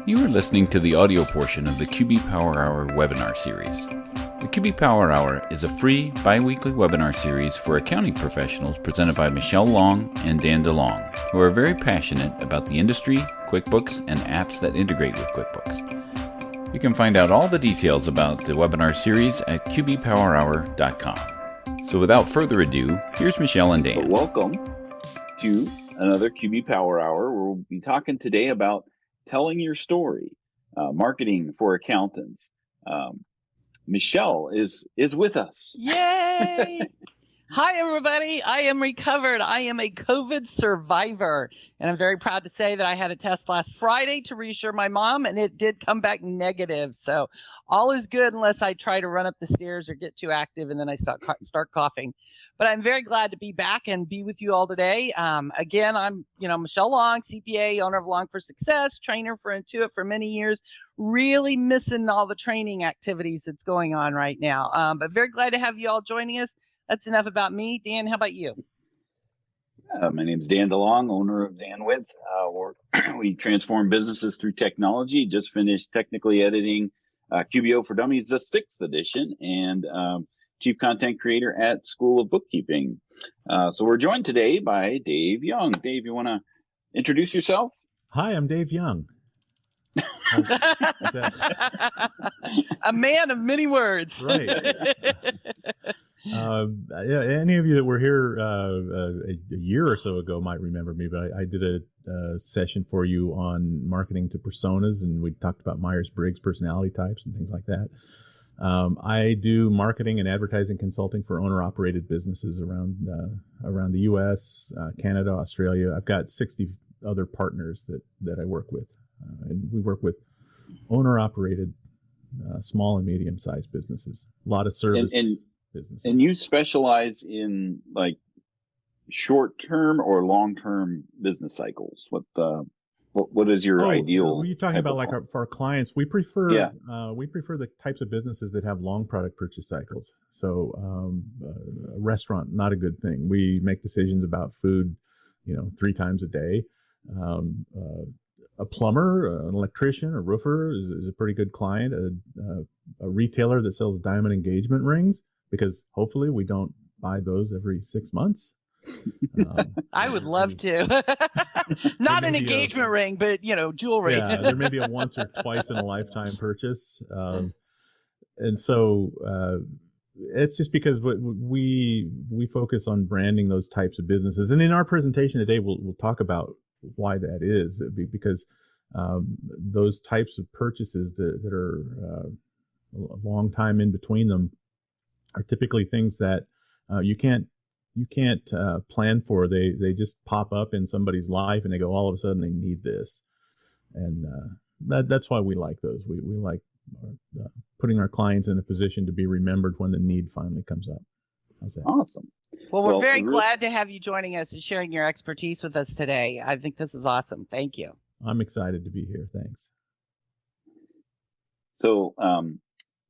You are listening to the audio portion of the QB Power Hour webinar series. The QB Power Hour is a free biweekly webinar series for accounting professionals presented by Michelle Long and Dan DeLong, who are very passionate about the industry, QuickBooks, and apps that integrate with QuickBooks. You can find out all the details about the webinar series at qbpowerhour.com. So without further ado, here's Michelle and Dan. Welcome to another QB Power Hour. We'll be talking today about telling your story, marketing for accountants. Michelle is with us. Yay! Hi, everybody. I am recovered. I am a COVID survivor. And I'm very proud to say that I had a test last Friday to reassure my mom, and it did come back negative. So all is good unless I try to run up the stairs or get too active, and then I start coughing. But I'm very glad to be back and be with you all today. Again, I'm, Michelle Long, CPA, owner of Long for Success, trainer for Intuit for many years. Really missing all the training activities that's going on right now. But very glad to have you all joining us. That's enough about me. Dan, how about you? My name is Dan DeLong, owner of Danwith. We transform businesses through technology. Just finished technically editing QBO for Dummies, the 6th edition, and Chief Content Creator at School of Bookkeeping. So we're joined today by Dave Young. Dave, you want to introduce yourself? Hi, I'm Dave Young. A man of many words. Right. Any of you that were here a year or so ago might remember me, but I did a session for you on marketing to personas, and we talked about Myers-Briggs personality types and things like that. I do marketing and advertising consulting for owner-operated businesses around the U.S., Canada, Australia. I've got 60 other partners that I work with, and we work with owner-operated small and medium-sized businesses. A lot of service businesses. And you specialize in like short-term or long-term business cycles. What is your ideal? Are you talking about like for our clients? We prefer the types of businesses that have long product purchase cycles. So a restaurant, not a good thing. We make decisions about food, 3 times a day. A plumber, an electrician, a roofer is a pretty good client. A retailer that sells diamond engagement rings, because hopefully we don't buy those every 6 months. I would love to. Not an engagement ring, but jewelry. Yeah, there may be a once or twice in a lifetime purchase, and so it's just because we focus on branding those types of businesses. And in our presentation today, we'll talk about why that is, because those types of purchases that are a long time in between them are typically things that you can't plan for. They just pop up in somebody's life, and they go, all of a sudden they need this, and that's why we like those. We like putting our clients in a position to be remembered when the need finally comes up. How's that? Awesome. Well, we're very glad to have you joining us and sharing your expertise with us today. I think this is awesome. Thank you. I'm excited to be here. Thanks. So,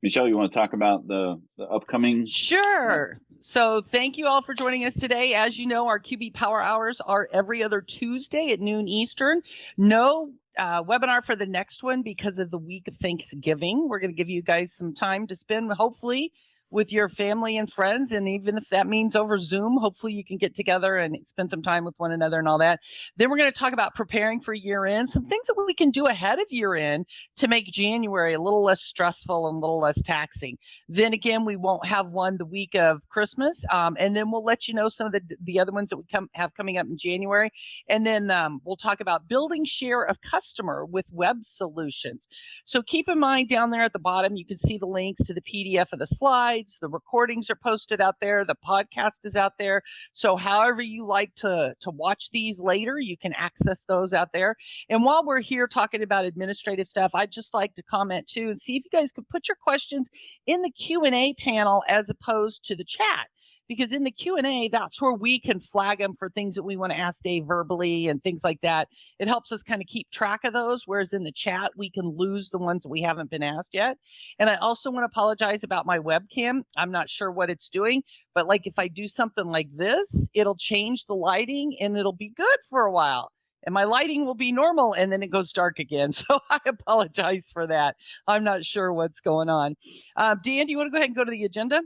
Michelle, you want to talk about the upcoming? Sure. So thank you all for joining us today. As you know, our QB Power Hours are every other Tuesday at noon Eastern. No webinar for the next one because of the week of Thanksgiving. We're going to give you guys some time to spend, hopefully, with your family and friends, and even if that means over Zoom, hopefully you can get together and spend some time with one another and all that. Then we're going to talk about preparing for year end, some things that we can do ahead of year end to make January a little less stressful and a little less taxing. Then again, we won't have one the week of Christmas, and then we'll let you know some of the other ones that we have coming up in January. And then we'll talk about building share of customer with web solutions. So keep in mind down there at the bottom, you can see the links to the PDF of the slides. The recordings are posted out there. The podcast is out there. So however you like to watch these later, you can access those out there. And while we're here talking about administrative stuff, I'd just like to comment too and see if you guys could put your questions in the Q&A panel as opposed to the chat. Because in the Q&A, that's where we can flag them for things that we want to ask Dave verbally and things like that. It helps us kind of keep track of those, whereas in the chat, we can lose the ones that we haven't been asked yet. And I also want to apologize about my webcam. I'm not sure what it's doing, but like if I do something like this, it'll change the lighting and it'll be good for a while. and my lighting will be normal, and then it goes dark again. So I apologize for that. I'm not sure what's going on. Dan, do you want to go ahead and go to the agenda?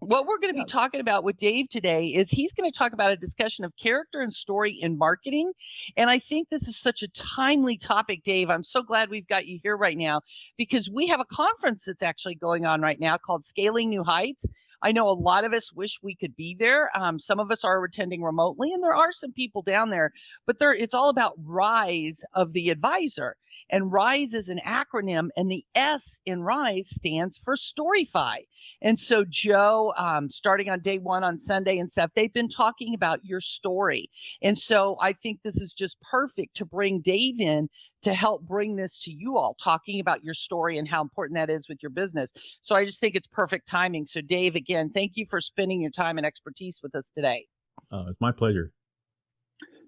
What we're going to be talking about with Dave today is he's going to talk about a discussion of character and story in marketing. And I think this is such a timely topic, Dave. I'm so glad we've got you here right now, because we have a conference that's actually going on right now called Scaling New Heights. I know a lot of us wish we could be there. Some of us are attending remotely, and there are some people down there, but it's all about RISE of the advisor. And RISE is an acronym, and the S in RISE stands for Storyfy. And so Joe, starting on day one on Sunday and stuff, they've been talking about your story. And so I think this is just perfect to bring Dave in to help bring this to you all, talking about your story and how important that is with your business. So I just think it's perfect timing. So Dave, again, thank you for spending your time and expertise with us today. It's my pleasure.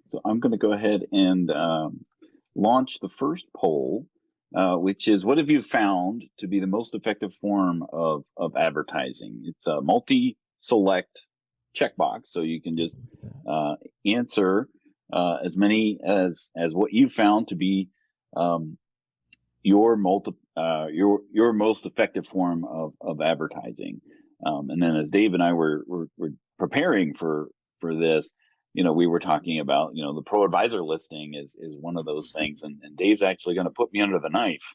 So I'm going to go ahead and launch the first poll, which is, what have you found to be the most effective form of advertising? It's a multi-select checkbox, so you can just answer as many as what you found to be your most effective form of advertising. And then as Dave and I were preparing for this, we were talking about, the ProAdvisor listing is one of those things. And Dave's actually going to put me under the knife.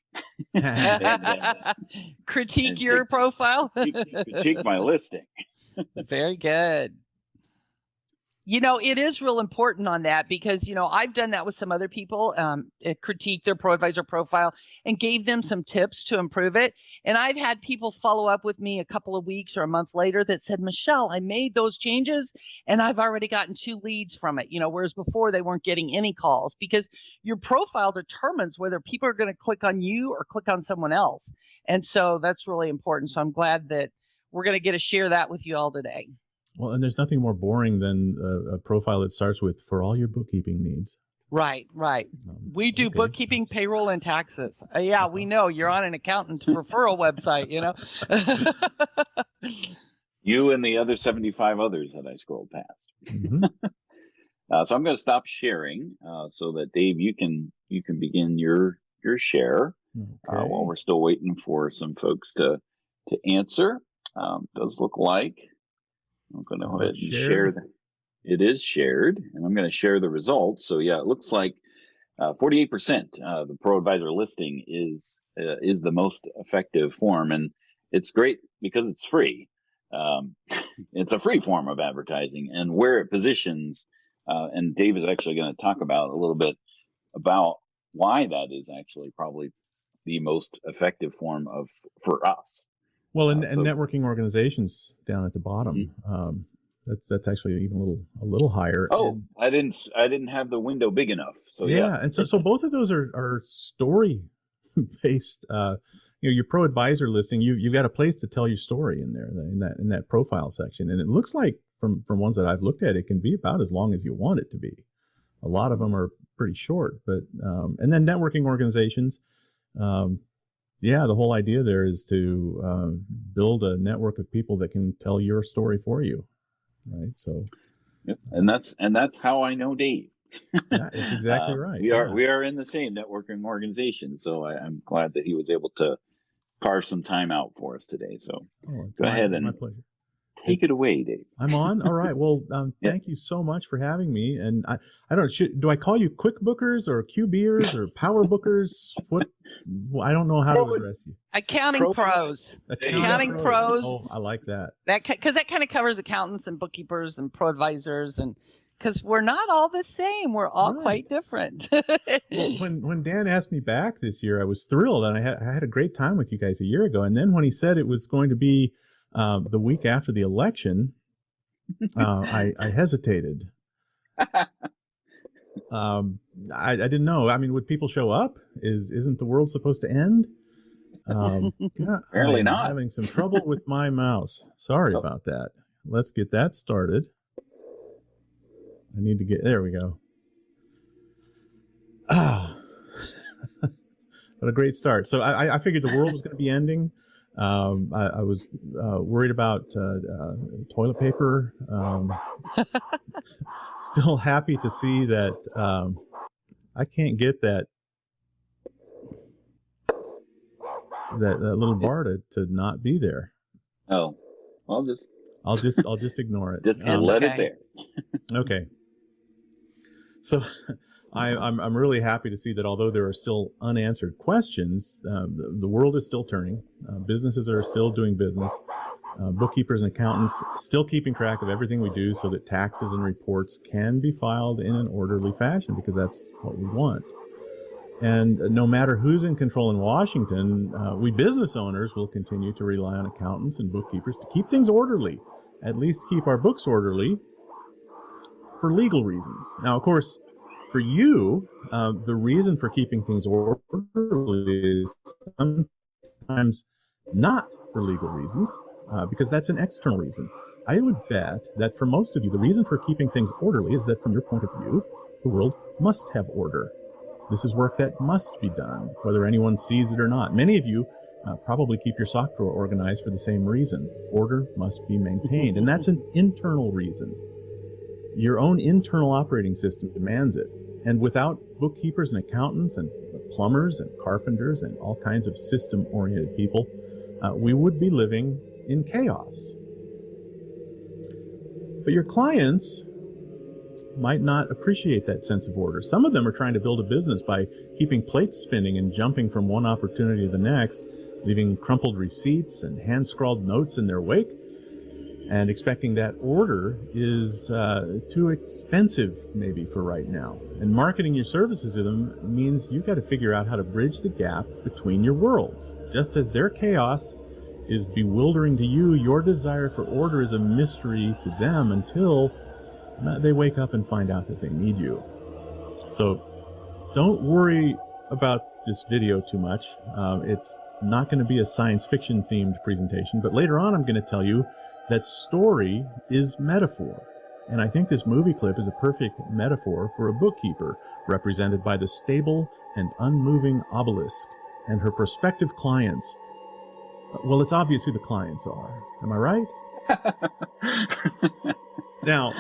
Critique your profile. Critique my listing. Very good. It is real important on that because, I've done that with some other people, critique their ProAdvisor profile and gave them some tips to improve it. And I've had people follow up with me a couple of weeks or a month later that said, Michelle, I made those changes and I've already gotten 2 leads from it, whereas before they weren't getting any calls, because your profile determines whether people are going to click on you or click on someone else. And so that's really important. So I'm glad that we're going to get to share that with you all today. Well, and there's nothing more boring than a profile that starts with, for all your bookkeeping needs. Right. We do bookkeeping, payroll, and taxes. Yeah, we know you're on an accountant's referral website, You and the other 75 others that I scrolled past. Mm-hmm. So I'm going to stop sharing so that, Dave, you can begin your share while we're still waiting for some folks to answer. Does look like I'm going to go ahead and share that. It is shared, and I'm going to share the results. So yeah, it looks like 48% the ProAdvisor listing is the most effective form, and it's great because it's free. It's a free form of advertising, and where it positions, and Dave is actually going to talk about a little bit about why that is actually probably the most effective form for us. Well, and networking organizations down at the bottom, that's actually even a little higher. Oh, I didn't have the window big enough. So yeah. And so both of those are story based. Your ProAdvisor listing, you've got a place to tell your story in there in that profile section, and it looks like from ones that I've looked at, it can be about as long as you want it to be. A lot of them are pretty short, but and then networking organizations. The whole idea there is to build a network of people that can tell your story for you, right? So, yep. And that's how I know Dave. That's exactly right. We are in the same networking organization, so I'm glad that he was able to carve some time out for us today. So go ahead and take it away, Dave. I'm on. All right. Well, thank you so much for having me. And I don't know, do I call you QuickBookers or QBers or PowerBookers? What? I don't know how to address you. Accounting pros. Accounting pros. Oh, I like that. Because that kind of covers accountants and bookkeepers and ProAdvisors, and because we're not all the same, we're all quite different. Well, when Dan asked me back this year, I was thrilled, and I had a great time with you guys a year ago. And then when he said it was going to be the week after the election, I hesitated. I didn't know. I mean, would people show up? Isn't the world supposed to end? Apparently not. I'm having some trouble with my mouse. Sorry about that. Let's get that started. I need to get, there we go. What a great start. So I figured the world was going to be ending. I was worried about toilet paper. Still happy to see that I can't get that little bar to not be there. Oh, I'll just ignore it. just let it Okay. there. Okay. So I'm really happy to see that although there are still unanswered questions, the world is still turning. Businesses are still doing business. Bookkeepers and accountants still keeping track of everything we do so that taxes and reports can be filed in an orderly fashion, because that's what we want. And no matter who's in control in Washington, we business owners will continue to rely on accountants and bookkeepers to keep things orderly, at least keep our books orderly for legal reasons. Now, of course, for you, the reason for keeping things orderly is sometimes not for legal reasons, because that's an external reason. I would bet that for most of you, the reason for keeping things orderly is that from your point of view, the world must have order. This is work that must be done, whether anyone sees it or not. Many of you probably keep your sock drawer organized for the same reason. Order must be maintained, and that's an internal reason. Your own internal operating system demands it. And without bookkeepers and accountants and plumbers and carpenters and all kinds of system-oriented people, we would be living in chaos. But your clients might not appreciate that sense of order. Some of them are trying to build a business by keeping plates spinning and jumping from one opportunity to the next, leaving crumpled receipts and hand-scrawled notes in their wake, and expecting that order is too expensive maybe for right now. And marketing your services to them means you've got to figure out how to bridge the gap between your worlds. Just as their chaos is bewildering to you, your desire for order is a mystery to them until they wake up and find out that they need you. So don't worry about this video too much. It's not going to be a science fiction themed presentation, but later on I'm going to tell you that story is metaphor. And I think this movie clip is a perfect metaphor for a bookkeeper, represented by the stable and unmoving obelisk and her prospective clients. Well, it's obvious who the clients are. Am I right? Now,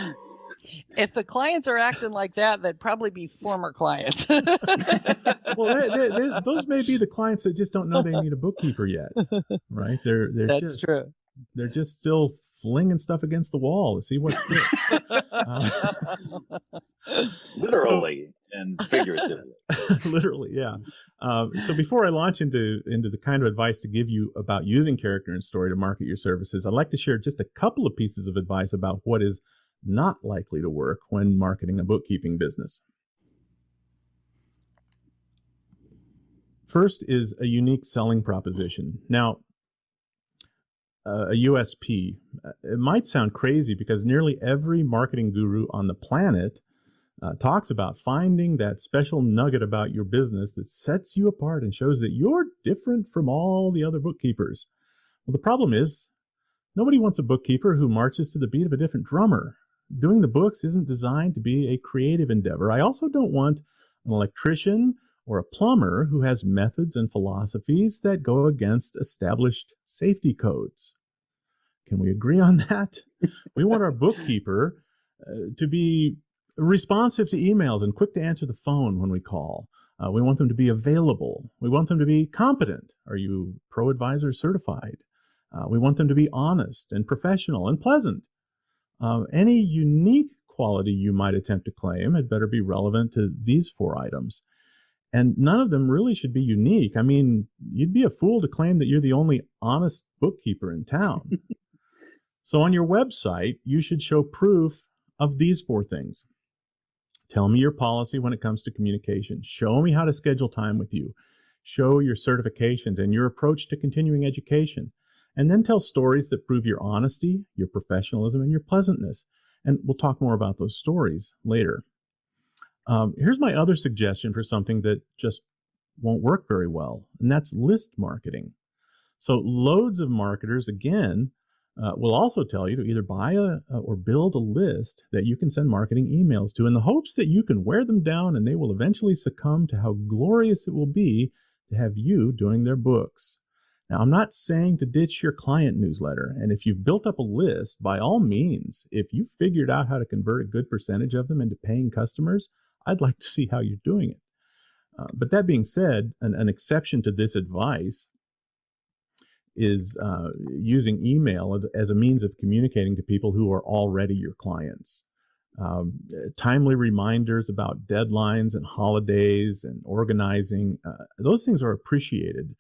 if the clients are acting like that, they'd probably be former clients. well, those may be the clients that just don't know they need a bookkeeper yet, right? That's true. They're just still flinging stuff against the wall to see what sticks. Literally and figuratively. Literally, yeah. So before I launch into the kind of advice to give you about using character and story to market your services, I'd like to share just a couple of pieces of advice about what is not likely to work when marketing a bookkeeping business. First is a unique selling proposition. Now, a USP. It might sound crazy because nearly every marketing guru on the planet talks about finding that special nugget about your business that sets you apart and shows that you're different from all the other bookkeepers. Well, the problem is nobody wants a bookkeeper who marches to the beat of a different drummer. Doing the books isn't designed to be a creative endeavor. I also don't want an electrician or a plumber who has methods and philosophies that go against established safety codes. Can we agree on that? We want our bookkeeper to be responsive to emails and quick to answer the phone when we call. We want them to be available. We want them to be competent. Are you ProAdvisors certified? We want them to be honest and professional and pleasant. Any unique quality you might attempt to claim had better be relevant to these 4 items. And none of them really should be unique. I mean, you'd be a fool to claim that you're the only honest bookkeeper in town. So on your website, you should show proof of these 4 things. Tell me your policy when it comes to communication. Show me how to schedule time with you. Show your certifications and your approach to continuing education. And then tell stories that prove your honesty, your professionalism, and your pleasantness. And we'll talk more about those stories later. Here's my other suggestion for something that just won't work very well, and that's list marketing. So loads of marketers, again, will also tell you to either buy or build a list that you can send marketing emails to in the hopes that you can wear them down and they will eventually succumb to how glorious it will be to have you doing their books. Now, I'm not saying to ditch your client newsletter, and if you've built up a list, by all means, if you've figured out how to convert a good percentage of them into paying customers, I'd like to see how you're doing it. But that being said, an exception to this advice is using email as a means of communicating to people who are already your clients. Timely reminders about deadlines and holidays and organizing, those things are appreciated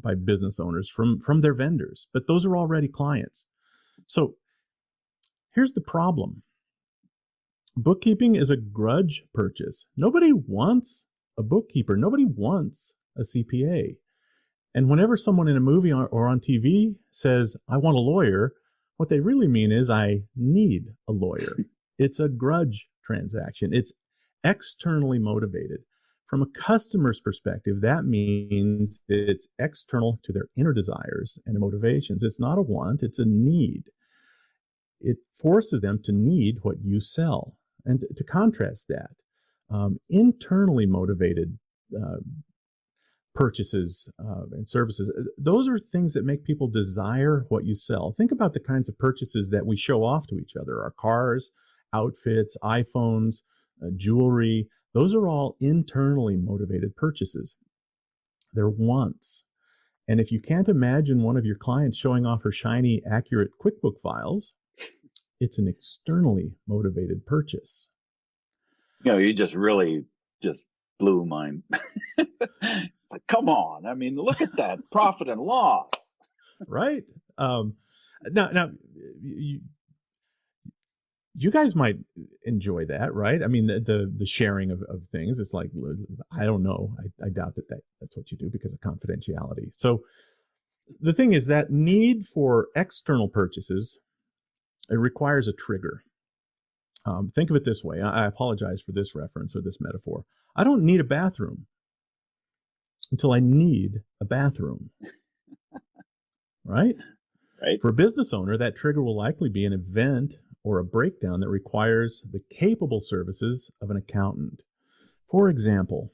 by business owners from their vendors, but those are already clients. So here's the problem. Bookkeeping is a grudge purchase. Nobody wants a bookkeeper. Nobody wants a CPA. And whenever someone in a movie or on TV says, I want a lawyer, what they really mean is, I need a lawyer. It's a grudge transaction. It's externally motivated. From a customer's perspective, that means it's external to their inner desires and their motivations. It's not a want, it's a need. It forces them to need what you sell. And to contrast that, internally motivated purchases and services, those are things that make people desire what you sell. Think about the kinds of purchases that we show off to each other: our cars, outfits, iPhones, jewelry. Those are all internally motivated purchases. They're wants. And if you can't imagine one of your clients showing off her shiny, accurate QuickBooks files, it's an externally motivated purchase. You just really just blew mine. It's like, come on. I mean, look at that profit and loss. Right. Now, you guys might enjoy that, right? I mean, the sharing of things. It's like, I don't know. I doubt that's what you do because of confidentiality. So the thing is that need for external purchases, it requires a trigger. Think of it this way. I apologize for this reference or this metaphor. I don't need a bathroom until I need a bathroom. Right? Right. For a business owner, that trigger will likely be an event or a breakdown that requires the capable services of an accountant. For example,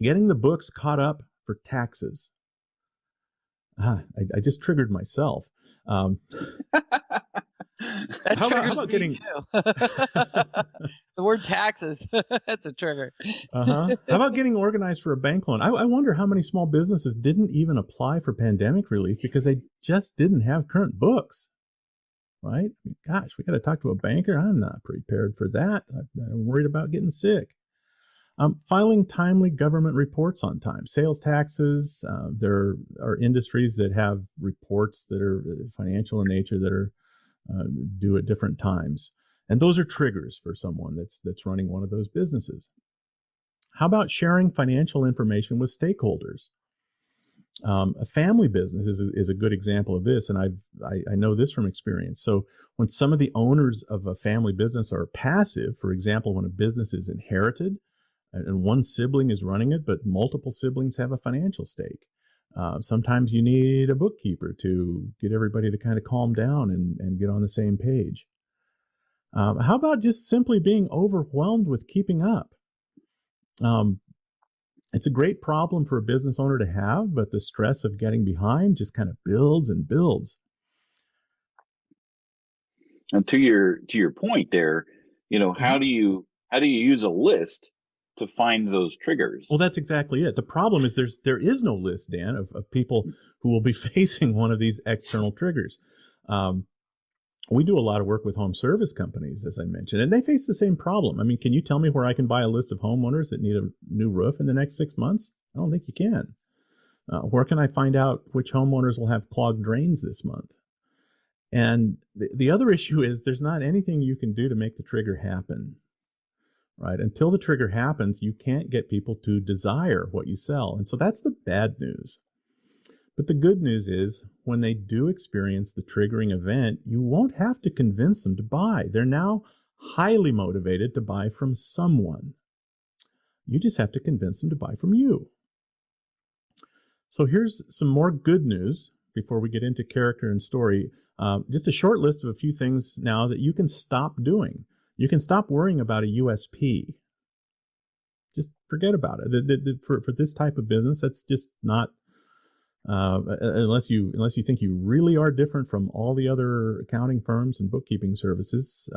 getting the books caught up for taxes. I just triggered myself. How about getting the word taxes? That's a trigger. How about getting organized for a bank loan? I wonder how many small businesses didn't even apply for pandemic relief because they just didn't have current books. Right? I mean, gosh, we got to talk to a banker. I'm not prepared for that. I'm worried about getting sick. Filing timely government reports on time. Sales taxes. There are industries that have reports that are financial in nature that are due at different times. And those are triggers for someone that's running one of those businesses. How about sharing financial information with stakeholders? A family business is a good example of this, and I know this from experience. So when some of the owners of a family business are passive, for example, when a business is inherited and one sibling is running it, but multiple siblings have a financial stake, sometimes you need a bookkeeper to get everybody to kind of calm down and get on the same page. How about just simply being overwhelmed with keeping up? It's a great problem for a business owner to have, but the stress of getting behind just kind of builds and builds. And to your point there, how do you use a list to find those triggers? Well, that's exactly it. The problem is there is no list, Dan, of people who will be facing one of these external triggers. We do a lot of work with home service companies, as I mentioned, and they face the same problem. I mean, can you tell me where I can buy a list of homeowners that need a new roof in the next 6 months? I don't think you can. Where can I find out which homeowners will have clogged drains this month? And the other issue is there's not anything you can do to make the trigger happen, right? Until the trigger happens, you can't get people to desire what you sell. And so that's the bad news. But the good news is when they do experience the triggering event, you won't have to convince them to buy. They're now highly motivated to buy from someone. You just have to convince them to buy from you. So here's some more good news before we get into character and story. Just a short list of a few things now that you can stop doing. You can stop worrying about a USP. Just forget about it. For this type of business, that's just not, unless you think you really are different from all the other accounting firms and bookkeeping services,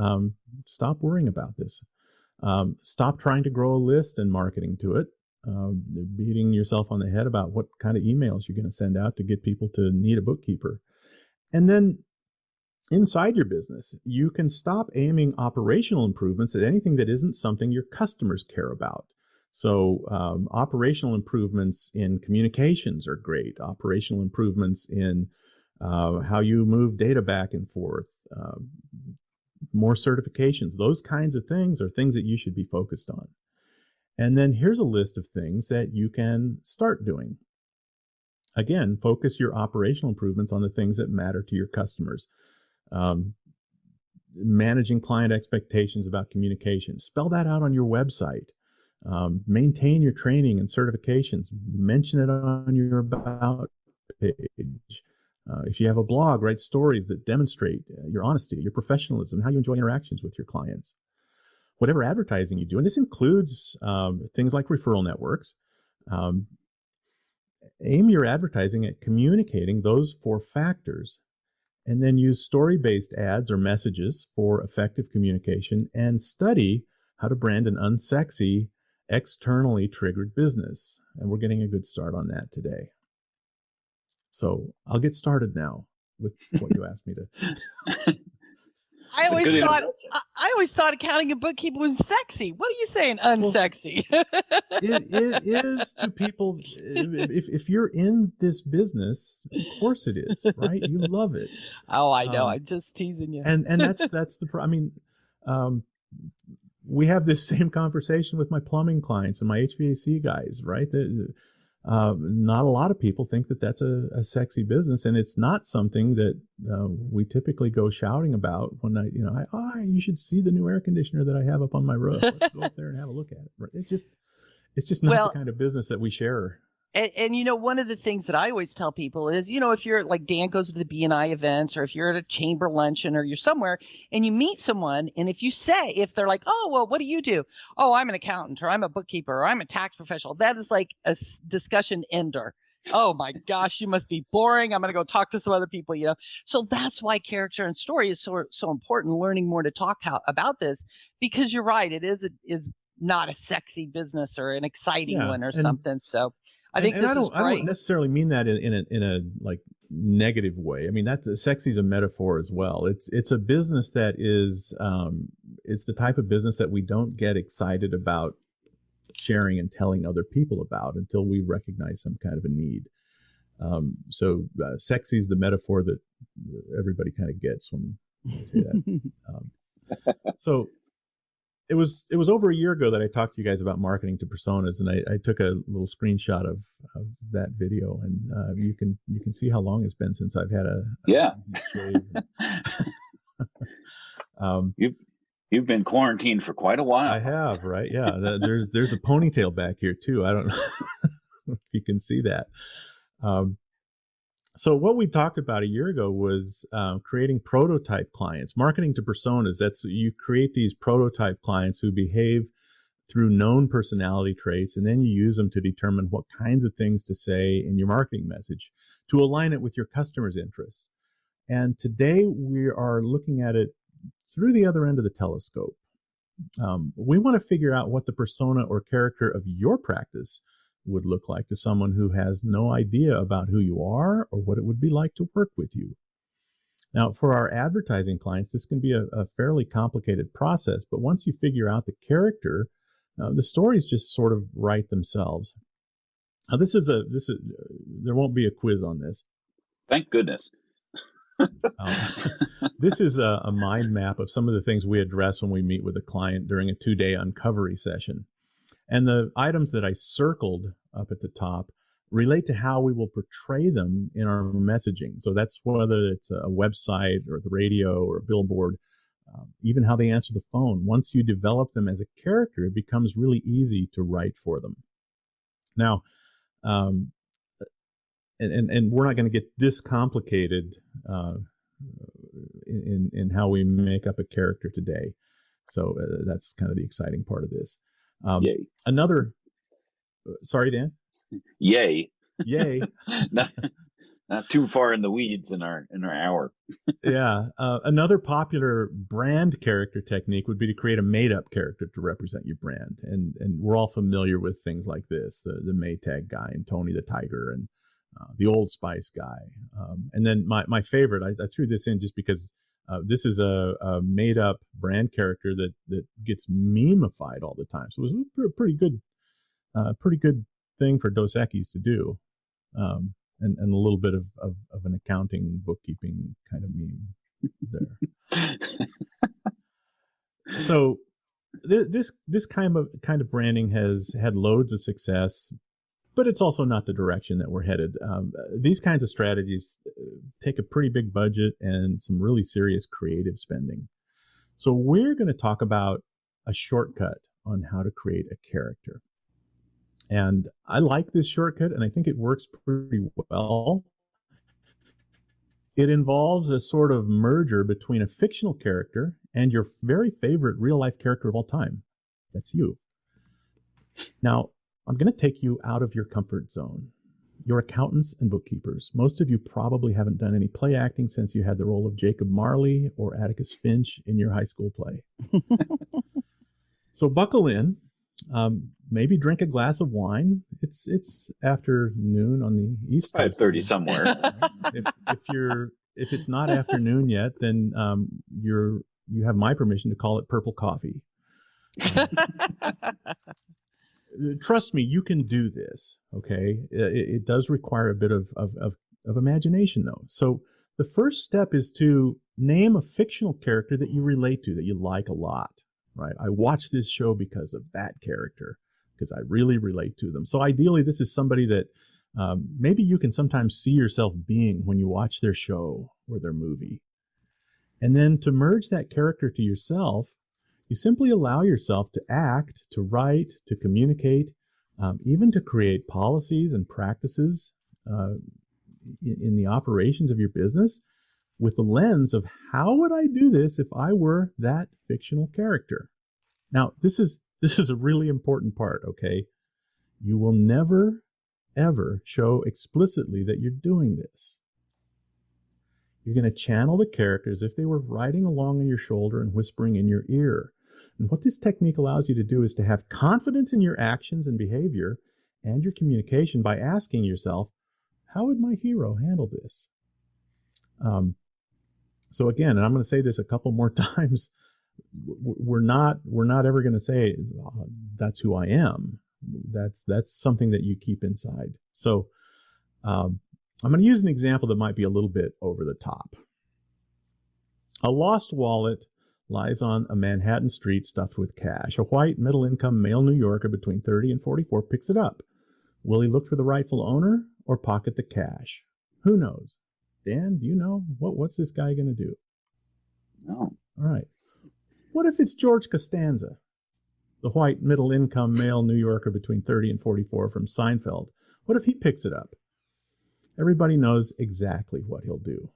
stop worrying about this. Stop trying to grow a list and marketing to it. beating yourself on the head about what kind of emails you're going to send out to get people to need a bookkeeper. And then inside your business, you can stop aiming operational improvements at anything that isn't something your customers care about. So operational improvements in communications are great. Operational improvements in how you move data back and forth, more certifications, those kinds of things are things that you should be focused on. And then here's a list of things that you can start doing. Again, focus your operational improvements on the things that matter to your customers. Managing client expectations about communication. Spell that out on your website. Maintain your training and certifications. Mention it on your About page. If you have a blog, write stories that demonstrate your honesty, your professionalism, how you enjoy interactions with your clients. Whatever advertising you do, and this includes things like referral networks, aim your advertising at communicating those 4 factors, and then use story-based ads or messages for effective communication, and study how to brand an unsexy, externally triggered business. And we're getting a good start on that today. So I'll get started now with what you asked me to. I always thought accounting and bookkeeping was sexy. What are you saying, unsexy? It is to people. If you're in this business, of course it is, right? You love it. Oh, I know. I'm just teasing you. And that's we have this same conversation with my plumbing clients and my HVAC guys, right? Not a lot of people think that that's a sexy business, and it's not something that we typically go shouting about when you should see the new air conditioner that I have up on my roof. Let's go up there and have a look at it. Right? It's just not the kind of business that we share. And one of the things that I always tell people is, if you're like Dan goes to the B&I events, or if you're at a chamber luncheon, or you're somewhere and you meet someone, and if they're like, oh, well, what do you do? Oh, I'm an accountant, or I'm a bookkeeper, or I'm a tax professional. That is like a discussion ender. Oh my gosh, you must be boring. I'm going to go talk to some other people, So that's why character and story is so important, learning more to talk about this, because you're right. It is not a sexy business or an exciting one or something. So I think I don't necessarily mean that in a like negative way. I mean, sexy is a metaphor as well. It's a business that is it's the type of business that we don't get excited about sharing and telling other people about until we recognize some kind of a need. So sexy is the metaphor that everybody kind of gets when I say that. So it was over a year ago that I talked to you guys about marketing to personas, and I took a little screenshot of that video, and you can see how long it's been since I've had a shave. You've been quarantined for quite a while. I have, right? Yeah. There's a ponytail back here too. I don't know if you can see that. So what we talked about a year ago was creating prototype clients, marketing to personas. That's you create these prototype clients who behave through known personality traits, and then you use them to determine what kinds of things to say in your marketing message to align it with your customers' interests. And today we are looking at it through the other end of the telescope. We want to figure out what the persona or character of your practice would look like to someone who has no idea about who you are or what it would be like to work with you. Now, for our advertising clients, this can be a fairly complicated process, but once you figure out the character, the stories just sort of write themselves. Now, there won't be a quiz on this. Thank goodness. This is a mind map of some of the things we address when we meet with a client during a 2-day uncovery session. And the items that I circled up at the top relate to how we will portray them in our messaging. So that's whether it's a website or the radio or a billboard, even how they answer the phone. Once you develop them as a character, it becomes really easy to write for them. Now, and we're not going to get this complicated in how we make up a character today. So that's kind of the exciting part of this. Yay. Sorry, Dan? Yay. Yay. Not too far in the weeds in our hour. Yeah. Another popular brand character technique would be to create a made-up character to represent your brand. And we're all familiar with things like this, the Maytag guy and Tony the Tiger and the Old Spice guy. And then my favorite, I threw this in just because this is a made-up brand character that gets meme-ified all the time. So it was a pretty good thing for Dos Equis to do. And a little bit of an accounting, bookkeeping kind of meme there. So this kind of branding has had loads of success, but it's also not the direction that we're headed. These kinds of strategies take a pretty big budget and some really serious creative spending. So we're going to talk about a shortcut on how to create a character. And I like this shortcut, and I think it works pretty well. It involves a sort of merger between a fictional character and your very favorite real-life character of all time. That's you. Now, I'm going to take you out of your comfort zone. You're accountants and bookkeepers. Most of you probably haven't done any play acting since you had the role of Jacob Marley or Atticus Finch in your high school play. So buckle in. Maybe drink a glass of wine. It's afternoon on the East Coast. 5:30 somewhere. If it's not afternoon yet, then you have my permission to call it purple coffee. Trust me, you can do this. Okay, it does require a bit of imagination, though. So the first step is to name a fictional character that you relate to, that you like a lot. Right? I watch this show because of that character, because I really relate to them. So ideally, this is somebody that maybe you can sometimes see yourself being when you watch their show or their movie. And then to merge that character to yourself, you simply allow yourself to act, to write, to communicate, even to create policies and practices in the operations of your business with the lens of how would I do this if I were that fictional character? Now, this is a really important part, okay? You will never, ever show explicitly that you're doing this. You're going to channel the character as if they were riding along on your shoulder and whispering in your ear. And what this technique allows you to do is to have confidence in your actions and behavior and your communication by asking yourself, how would my hero handle this? So again, and I'm going to say this a couple more times, we're not ever going to say that's who I am. That's something that you keep inside. So I'm going to use an example that might be a little bit over the top. A lost wallet lies on a Manhattan street stuffed with cash. A white middle-income male New Yorker between 30 and 44 picks it up. Will he look for the rightful owner or pocket the cash? Who knows? Dan, do you know? What's this guy going to do? No. All right. What if it's George Costanza, the white middle-income male New Yorker between 30 and 44 from Seinfeld? What if he picks it up? Everybody knows exactly what he'll do.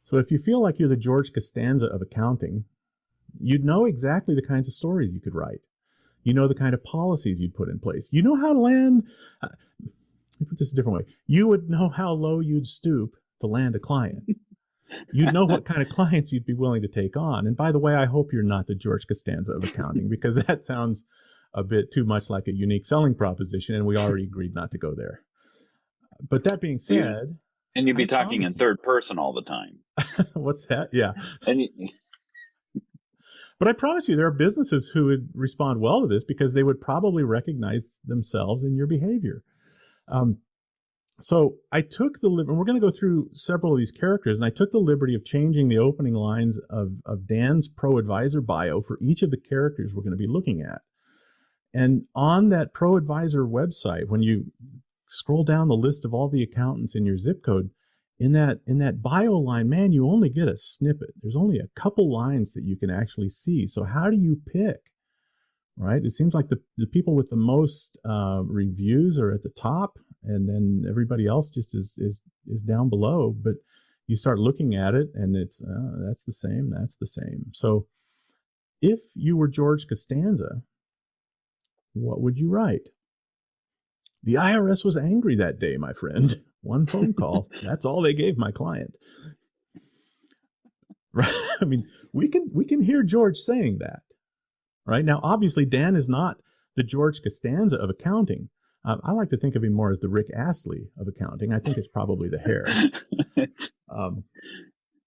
So if you feel like you're the George Costanza of accounting, you'd know exactly the kinds of stories you could write. You know the kind of policies you'd put in place. You know how to land... Let me put this a different way. You would know how low you'd stoop to land a client. You'd know what kind of clients you'd be willing to take on. And by the way, I hope you're not the George Costanza of accounting, because that sounds a bit too much like a unique selling proposition, and we already agreed not to go there. But that being said... And you'd be talking in third person all the time. What's that? Yeah. And But I promise you, there are businesses who would respond well to this because they would probably recognize themselves in your behavior. So I took the liberty, and we're going to go through several of these characters, and I took the liberty of changing the opening lines of Dan's ProAdvisor bio for each of the characters we're going to be looking at. And on that ProAdvisor website, when you scroll down the list of all the accountants in your zip code, in that bio line, man, you only get a snippet. There's only a couple lines that you can actually see. So how do you pick? Right? It seems like the people with the most reviews are at the top, and then everybody else just is down below. But you start looking at it, and it's that's the same, that's the same. So if you were George Costanza, what would you write? The IRS was angry that day, my friend. One phone call. That's all they gave my client. Right? I mean, we can hear George saying that. Right? Now, obviously, Dan is not the George Costanza of accounting. I like to think of him more as the Rick Astley of accounting. I think it's probably the hair.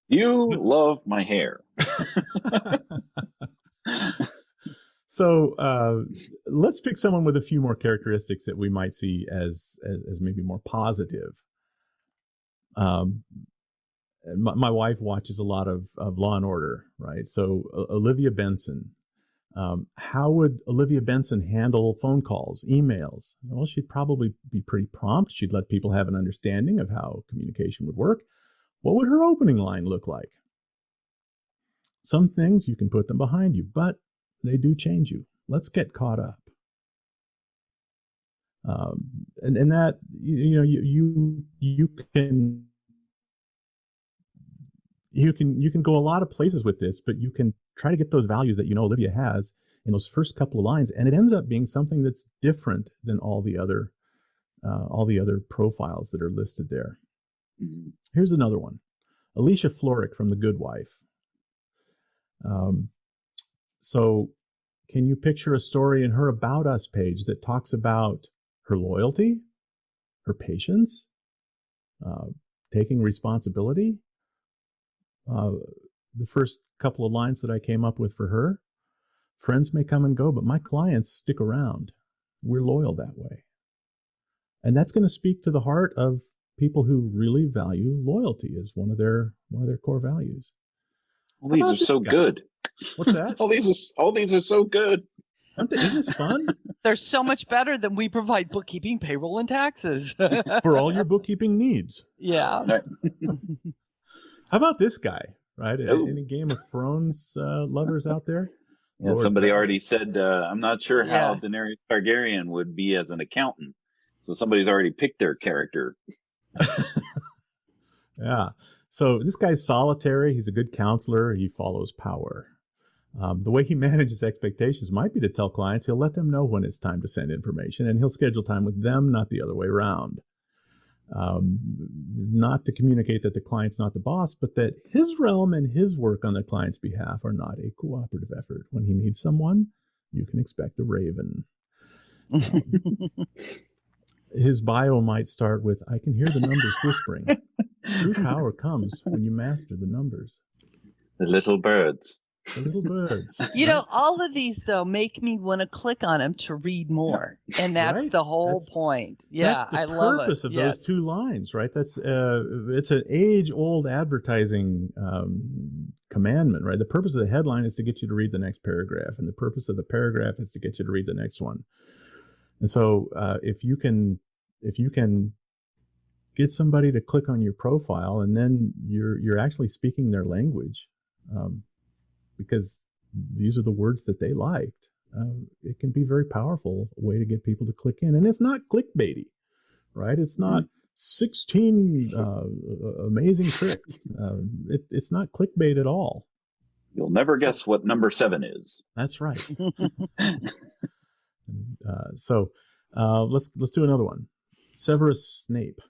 You love my hair. So let's pick someone with a few more characteristics that we might see as maybe more positive. My wife watches a lot of Law and Order, right? So Olivia Benson. How would Olivia Benson handle phone calls, emails? Well, she'd probably be pretty prompt. She'd let people have an understanding of how communication would work. What would her opening line look like? Some things you can put them behind you, but they do change you. Let's get caught up. And that, you can go a lot of places with this, but you can try to get those values that Olivia has in those first couple of lines, and it ends up being something that's different than all the other profiles that are listed there. Here's another one. Alicia Florrick from The Good Wife. So can you picture a story in her About Us page that talks about her loyalty, her patience, taking responsibility? The first couple of lines that I came up with for her: friends may come and go, but my clients stick around. We're loyal that way. And that's going to speak to the heart of people who really value loyalty as one of their core values. All these are so good. What's that? All these are so good. Isn't this fun? They're so much better than we provide bookkeeping, payroll, and taxes. For all your bookkeeping needs. Yeah. How about this guy, right? Any Game of Thrones lovers out there? Yeah, somebody already said, I'm not sure how Daenerys Targaryen would be as an accountant. So somebody's already picked their character. Yeah. So this guy's solitary. He's a good counselor. He follows power. The way he manages expectations might be to tell clients he'll let them know when it's time to send information, and he'll schedule time with them, not the other way around. Not to communicate that the client's not the boss, but that his realm and his work on the client's behalf are not a cooperative effort. When he needs someone, you can expect a raven. His bio might start with, I can hear the numbers whispering. True power comes when you master the numbers. The little birds. The little birds. All of these, though, make me want to click on them to read more. And that's the whole point. Yeah, I love it. That's the purpose of those two lines, right? That's it's an age-old advertising commandment, right? The purpose of the headline is to get you to read the next paragraph, and the purpose of the paragraph is to get you to read the next one. And so if you can get somebody to click on your profile, and then you're actually speaking their language, because these are the words that they liked, it can be a very powerful way to get people to click in. And it's not clickbaity, right? It's not 16 amazing tricks. It's not clickbait at all. You'll never guess what number 7 is. That's right. So let's do another one. Severus Snape.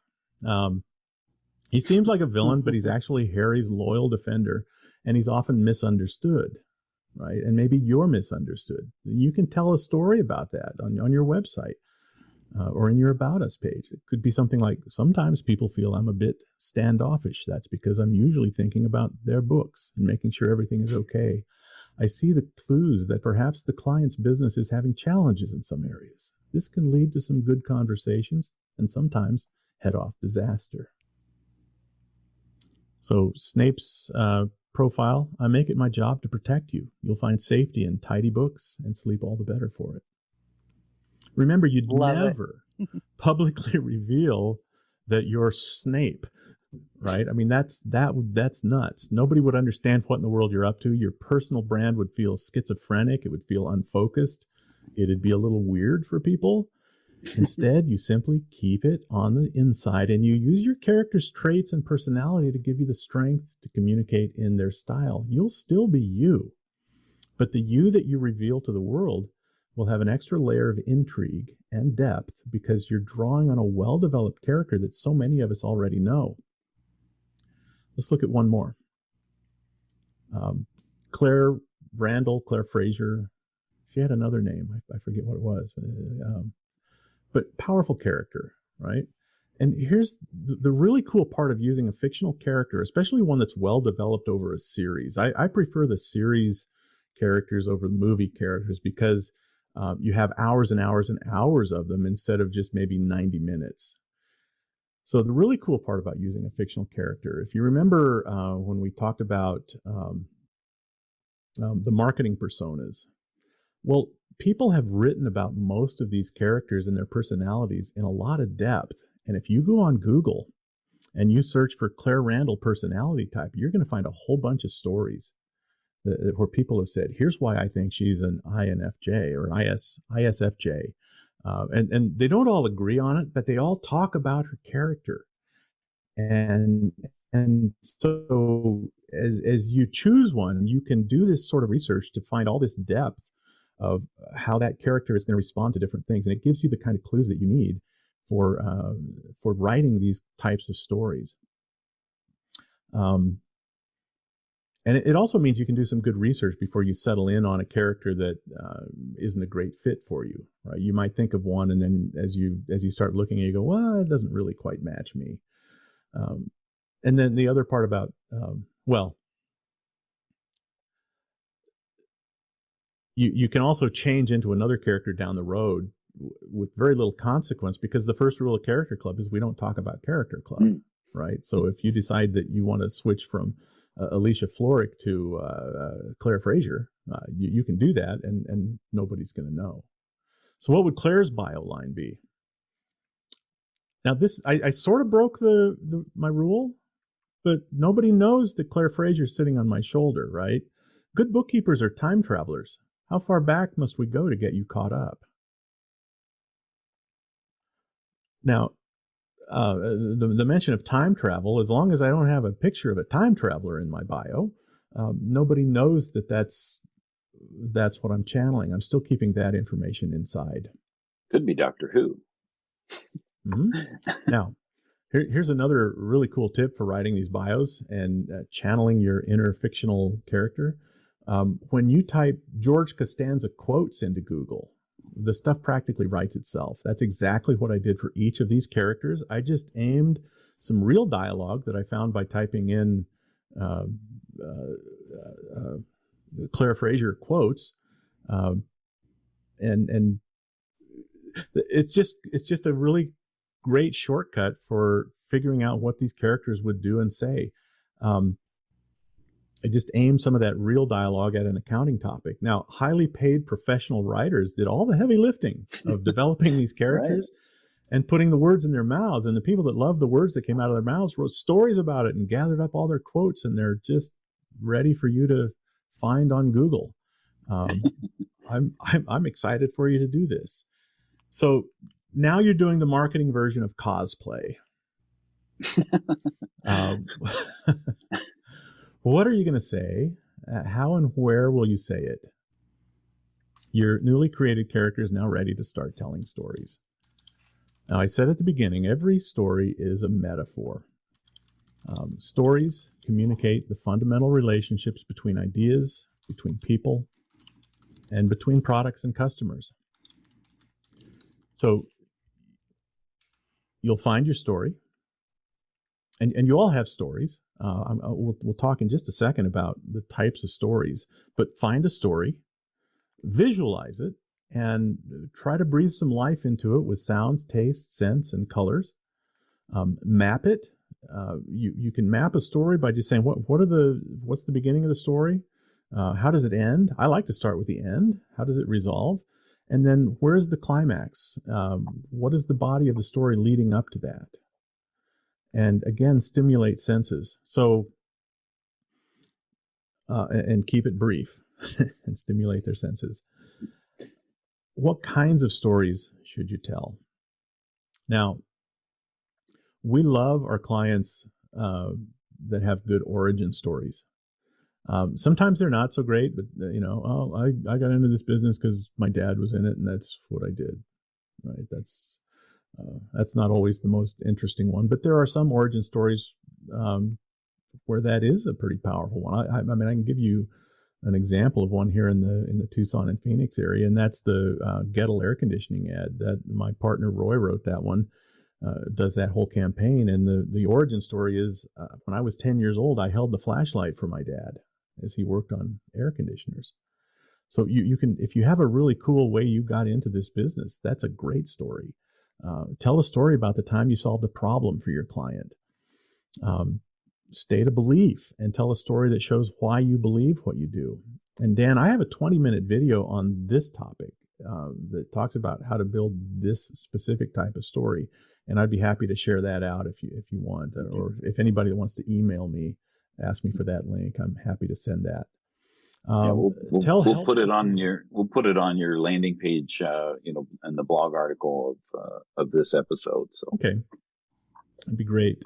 He seems like a villain, but he's actually Harry's loyal defender, and he's often misunderstood, right? And maybe you're misunderstood. You can tell a story about that on your website or in your About Us page. It could be something like, sometimes people feel I'm a bit standoffish. That's because I'm usually thinking about their books and making sure everything is okay. I see the clues that perhaps the client's business is having challenges in some areas. This can lead to some good conversations and sometimes head off disaster. So Snape's profile: I make it my job to protect you. You'll find safety in tidy books and sleep all the better for it. Remember, you'd never publicly reveal that you're Snape, right? I mean, that's nuts. Nobody would understand what in the world you're up to. Your personal brand would feel schizophrenic. It would feel unfocused. It'd be a little weird for people. Instead, you simply keep it on the inside, and you use your character's traits and personality to give you the strength to communicate in their style. You'll still be you, but the you that you reveal to the world will have an extra layer of intrigue and depth because you're drawing on a well-developed character that so many of us already know. Let's look at one more. Claire Fraser. She had another name. I forget what it was. But powerful character, right? And here's the really cool part of using a fictional character, especially one that's well developed over a series. I prefer the series characters over the movie characters because you have hours and hours and hours of them instead of just maybe 90 minutes. So the really cool part about using a fictional character, if you remember when we talked about the marketing personas, well, people have written about most of these characters and their personalities in a lot of depth. And if you go on Google and you search for Claire Randall personality type, you're going to find a whole bunch of stories where people have said, here's why I think she's an INFJ or ISFJ. And they don't all agree on it, but they all talk about her character. And so as you choose one, you can do this sort of research to find all this depth of how that character is going to respond to different things. And it gives you the kind of clues that you need for writing these types of stories. And it also means you can do some good research before you settle in on a character that isn't a great fit for you, right? You might think of one, and then as you start looking, you go, well, it doesn't really quite match me. And then the other part about, you can also change into another character down the road with very little consequence, because the first rule of Character Club is we don't talk about Character Club, right? So if you decide that you want to switch from Alicia Florrick to Claire Fraser, you can do that, and nobody's going to know. So what would Claire's bio line be? Now this, I sort of broke my rule, but nobody knows that Claire Fraser's sitting on my shoulder, right? Good bookkeepers are time travelers. How far back must we go to get you caught up? Now, the mention of time travel, as long as I don't have a picture of a time traveler in my bio, nobody knows that that's what I'm channeling. I'm still keeping that information inside. Could be Doctor Who. Now, here's another really cool tip for writing these bios and channeling your inner fictional character. When you type George Costanza quotes into Google, the stuff practically writes itself. That's exactly what I did for each of these characters. I just aimed some real dialogue that I found by typing in Claire Fraser quotes, and it's just a really great shortcut for figuring out what these characters would do and say. I just aimed some of that real dialogue at an accounting topic. Now, highly paid professional writers did all the heavy lifting of developing these characters and putting the words in their mouths. And the people that loved the words that came out of their mouths wrote stories about it and gathered up all their quotes, and they're just ready for you to find on Google. I'm excited for you to do this. So now you're doing the marketing version of cosplay. What are you going to say? How and where will you say it? Your newly created character is now ready to start telling stories. Now, I said at the beginning, every story is a metaphor. Stories communicate the fundamental relationships between ideas, between people, and between products and customers. So you'll find your story, and you all have stories. We'll talk in just a second about the types of stories, but find a story, visualize it, and try to breathe some life into it with sounds, tastes, scents, and colors. Map it. You can map a story by just saying what's the beginning of the story? How does it end? I like to start with the end. How does it resolve? And then where's the climax? What is the body of the story leading up to that? And again, stimulate senses. So, and keep it brief and stimulate their senses. What kinds of stories should you tell? Now, we love our clients that have good origin stories. Sometimes they're not so great, but I got into this business because my dad was in it, and that's what I did. Right? That's not always the most interesting one, but there are some origin stories where that is a pretty powerful one. I mean, I can give you an example of one here in the Tucson and Phoenix area, and that's the Gettle air conditioning ad that my partner Roy wrote. That one does that whole campaign, and the origin story is when I was 10 years old, I held the flashlight for my dad as he worked on air conditioners. So you can, if you have a really cool way you got into this business, that's a great story. Tell a story about the time you solved a problem for your client. State a belief and tell a story that shows why you believe what you do. And Dan, I have a 20-minute video on this topic that talks about how to build this specific type of story. And I'd be happy to share that out if you want, or if anybody that wants to email me, ask me for that link. I'm happy to send that. We'll put it on your landing page, in the blog article of this episode. So okay, that'd be great.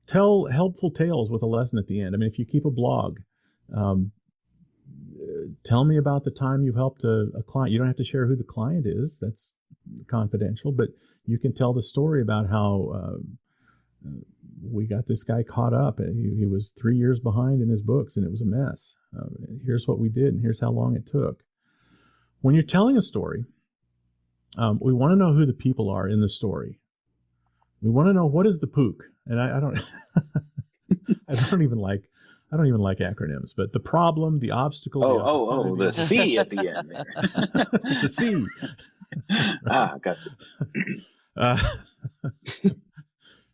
Tell helpful tales with a lesson at the end. I mean, if you keep a blog, tell me about the time you've helped a client. You don't have to share who the client is. That's confidential, but you can tell the story about how we got this guy caught up. He was 3 years behind in his books, and it was a mess. Here's what we did, and here's how long it took. When you're telling a story, we want to know who the people are in the story. We want to know what is the POOK, and I don't, I don't even like acronyms, but the problem, the obstacle. The C at the end there. It's a C. Gotcha.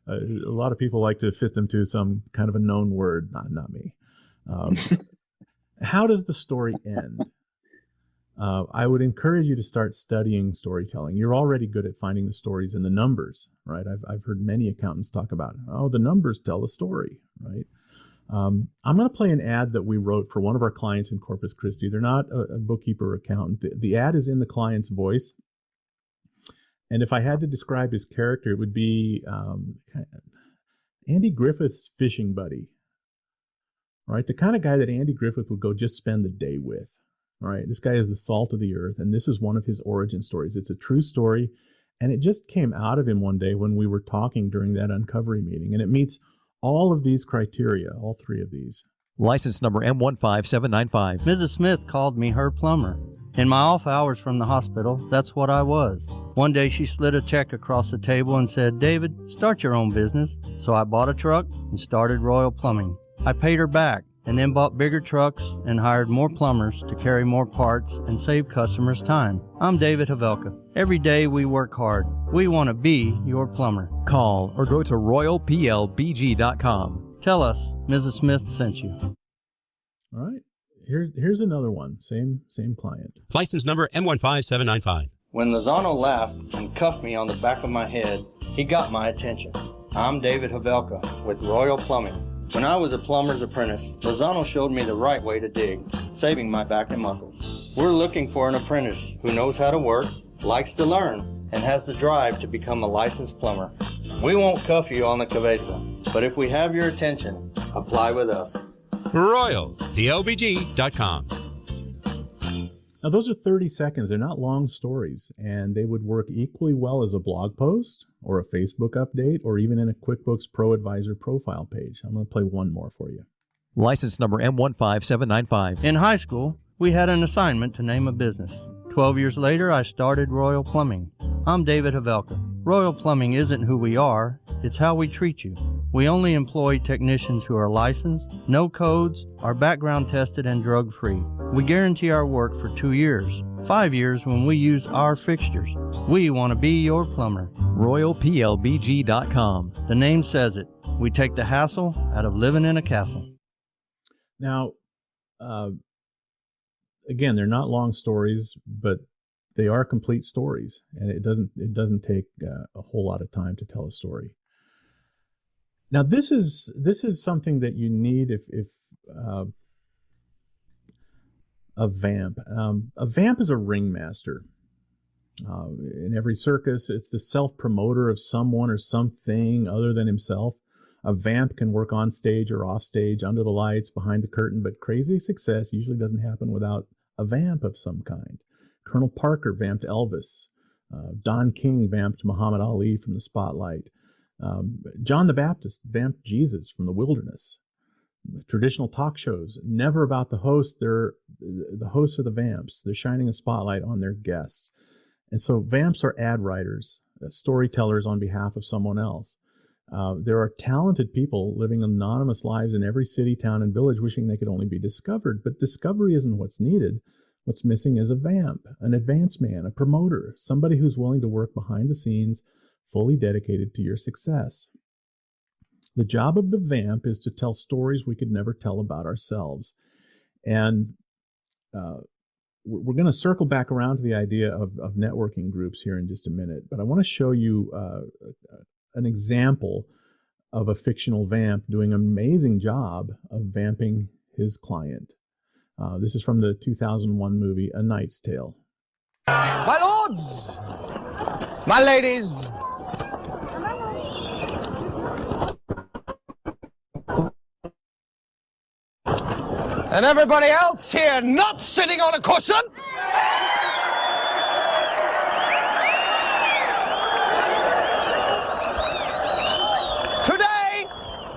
A lot of people like to fit them to some kind of a known word. Not me. How does the story end? I would encourage you to start studying storytelling. You're already good at finding the stories in the numbers, right? I've heard many accountants talk about, the numbers tell the story, right? I'm going to play an ad that we wrote for one of our clients in Corpus Christi. They're not a bookkeeper or accountant. The ad is in the client's voice. And if I had to describe his character, it would be Andy Griffith's fishing buddy, right? The kind of guy that Andy Griffith would go just spend the day with, right? This guy is the salt of the earth, and this is one of his origin stories. It's a true story, and it just came out of him one day when we were talking during that uncovery meeting, and it meets all of these criteria, all three of these. License number M15795. Mrs. Smith called me her plumber. In my off hours from the hospital, that's what I was. One day she slid a check across the table and said, "David, start your own business." So I bought a truck and started Royal Plumbing. I paid her back and then bought bigger trucks and hired more plumbers to carry more parts and save customers time. I'm David Havelka. Every day we work hard. We want to be your plumber. Call or go to royalplbg.com. Tell us Mrs. Smith sent you. All right. Here's another one. Same client. License number M15795. When Lozano laughed and cuffed me on the back of my head, he got my attention. I'm David Havelka with Royal Plumbing. When I was a plumber's apprentice, Lozano showed me the right way to dig, saving my back and muscles. We're looking for an apprentice who knows how to work, likes to learn, and has the drive to become a licensed plumber. We won't cuff you on the cabeza, but if we have your attention, apply with us. RoyalPLBG.com. Now, those are 30 seconds. They're not long stories, and they would work equally well as a blog post or a Facebook update or even in a QuickBooks ProAdvisor profile page. I'm going to play one more for you. License number M15795. In high school, we had an assignment to name a business. 12 years later, I started Royal Plumbing. I'm David Havelka. Royal Plumbing isn't who we are, it's how we treat you. We only employ technicians who are licensed, no codes, are background tested, and drug-free. We guarantee our work for 2 years, 5 years when we use our fixtures. We want to be your plumber. RoyalPLBG.com. The name says it. We take the hassle out of living in a castle. Now, again, they're not long stories, but they are complete stories, and it doesn't take a whole lot of time to tell a story. Now, this is something that you need if a vamp. A vamp is a ringmaster. In every circus, it's the self-promoter of someone or something other than himself. A vamp can work on stage or off stage, under the lights, behind the curtain, but crazy success usually doesn't happen without a vamp of some kind. Colonel Parker vamped Elvis. Don King vamped Muhammad Ali from the spotlight. John the Baptist vamped Jesus from the wilderness. Traditional talk shows, never about the host. The hosts are the vamps. They're shining a spotlight on their guests. And so vamps are ad writers, storytellers on behalf of someone else. There are talented people living anonymous lives in every city, town, and village wishing they could only be discovered. But discovery isn't what's needed. What's missing is a vamp, an advance man, a promoter, somebody who's willing to work behind the scenes, fully dedicated to your success. The job of the vamp is to tell stories we could never tell about ourselves. And we're going to circle back around to the idea of networking groups here in just a minute. But I want to show you an example of a fictional vamp doing an amazing job of vamping his client. This is from the 2001 movie A Knight's Tale. My lords, my ladies, and everybody else here not sitting on a cushion.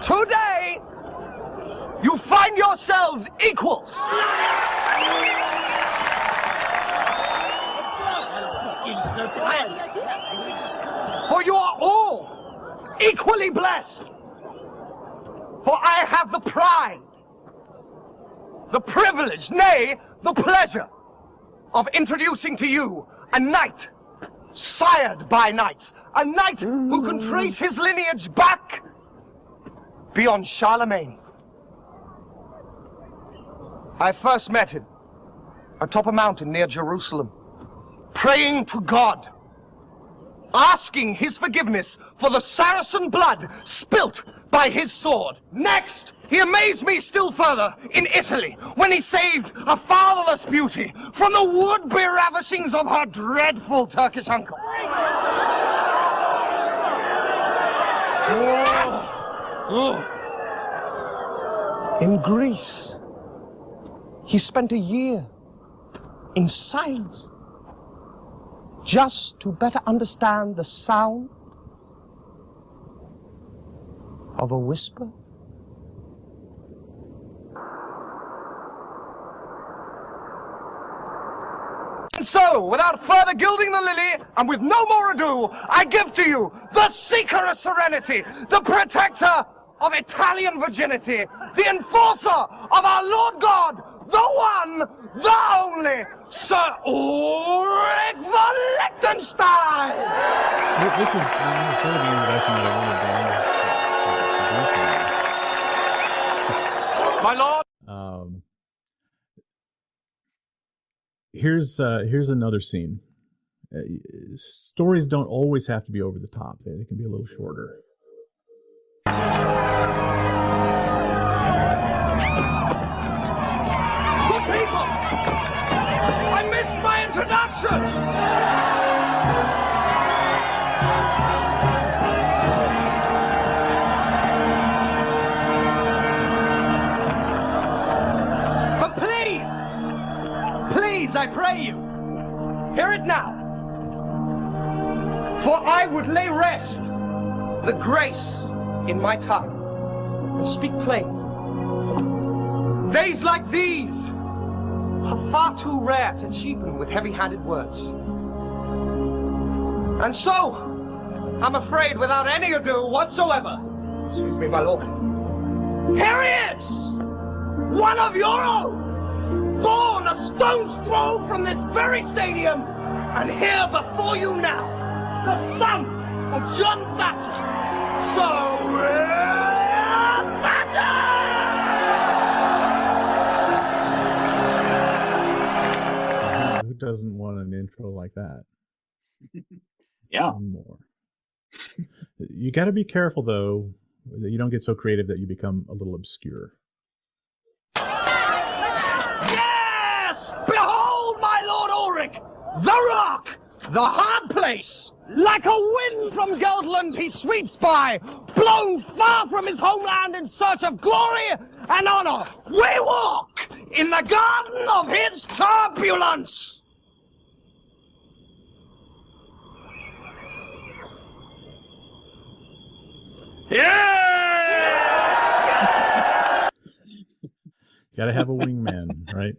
Today, you find yourselves equals. For you are all equally blessed. For I have the pride, the privilege, nay, the pleasure of introducing to you a knight sired by knights, a knight who can trace his lineage back beyond Charlemagne. I first met him atop a mountain near Jerusalem, praying to God, asking his forgiveness for the Saracen blood spilt by his sword. Next, he amazed me still further in Italy when he saved a fatherless beauty from the would-be ravishings of her dreadful Turkish uncle. In Greece, he spent a year in silence just to better understand the sound of a whisper. And so, without further gilding the lily, and with no more ado, I give to you the seeker of serenity, the protector of Italian virginity, the enforcer of our Lord God, the one, the only, Sir Ulrich von Liechtenstein! This is sort of the introduction that I wanted to My lord! Here's another scene. Stories don't always have to be over the top. They can be a little shorter. Good people! I missed my introduction! But please, I pray you, hear it now. For I would lay rest the grace in my tongue and speak plain. Days like these are far too rare to cheapen with heavy-handed words. And so, I'm afraid without any ado whatsoever, excuse me, my lord, here he is, one of your own, born a stone's throw from this very stadium, and here before you now, the son of John Thatcher, Sir Thatcher! Who doesn't want an intro like that? Yeah. One more. You got to be careful, though, that you don't get so creative that you become a little obscure. Yes! Behold, my Lord Ulrich, the rock, the hard place, Like a wind from Goldland he sweeps by, blown far from his homeland in search of glory and honor. We walk in the garden of his turbulence. Yeah! Got to have a wingman, right?